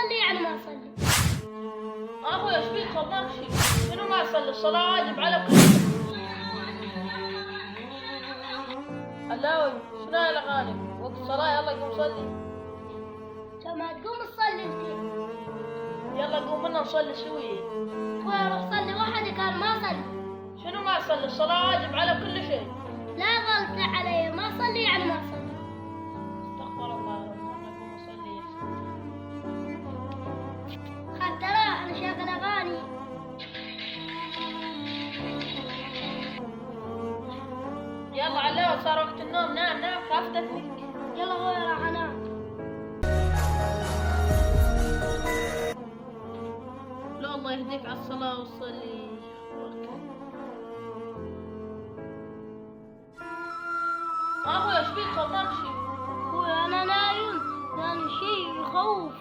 اصلي يعني ما اصلي. اخوي ايش بيك ماكشي؟ شنو ما اصلي؟ الصلاة واجب على كل شيء. علاوي شنو هاي الاغاني؟ وقت الصلاة يلا قوم صلي. ما تقوم تصلي انت. يلا قوم منا نصلي سوية. اخويا روح صلي وحدك، انا ما اصلي. شنو ما اصلي؟ الصلاة واجب على كل شيء. لا غلط علي، ما اصلي يعني ما اصلي. استغفر الله يا رب، انا قوم اصلي. حتى لا انا شاغل اغاني. يلا علاوي صار وقت النوم، نام نام خاف تفلك. يلا اخويا راح انام. لا الله يهديك على الصلاة وصلي. اخوي ايش بيك ماكشي؟ اخويا انا نايم، ثاني شيء يخوف.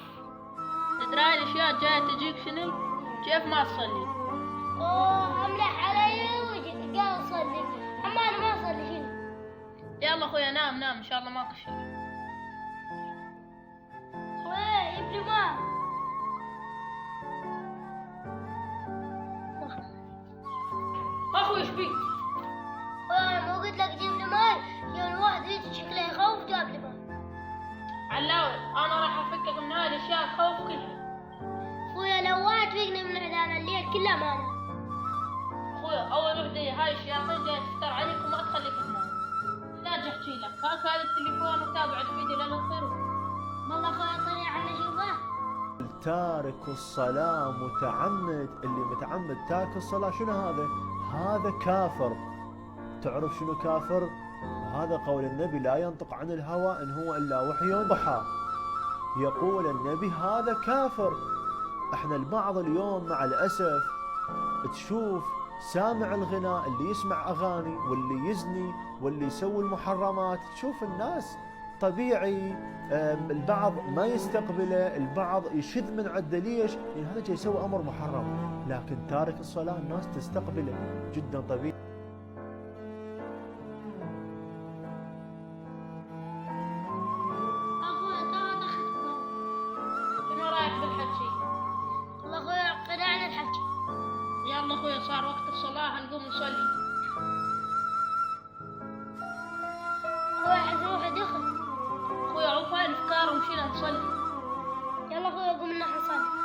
تدري هاي الاشياء جاية تجيك شنو؟ كيف ما تصلي؟ اوه املح علي وجهك قال اصلي، اما انا ما اصلي شنو. يلا اخويا نام نام ان شاء الله ماكو شيء. اخويا جيب لي ماء. اخوي ايش بيك؟ اخويا مو قلت لك جيب لي ماء؟ يوم الواحد يجي شكله يخوف جاب لي ماء. علاوي انا راح افكك من هاي الاشياء الخوف كلها. اخويا لو واحد فيقنا من عدانا الليل كله ما نام. اخويا اول وحده هاي الشياطين جايه تفتر عليك وما تخليك تنام. احتاج احكي لك، هاك هذا التليفون وتابع الفيديو لين تصير. والله اخويا طلع عنا شوفه. تارك الصلاة متعمد، اللي متعمد تارك الصلاة شنو هذا؟ هذا كافر. تعرف شنو كافر؟ هذا قول النبي لا ينطق عن الهوى إن هو إلا وحي يوحى. يقول النبي هذا كافر. احنا البعض اليوم مع الأسف تشوف سامع الغناء اللي يسمع أغاني واللي يزني واللي يسوي المحرمات، تشوف الناس طبيعي، البعض ما يستقبله، البعض يشذ من عنده. ليش؟ لأن هذا جاي يسوي أمر محرم، لكن تارك الصلاة الناس تستقبله جدا طبيعي. اخويا طاطا خدمه. شنو رايك بالحكي؟ والله اخويا قنعنا الحكي. يلا اخويا صار وقت الصلاة نقوم نصلي. اخويا حس روحي دخل. اخويا عوف هاي الافكار ومشينا نصلي. يلا اخويا قوم نروح نصلي.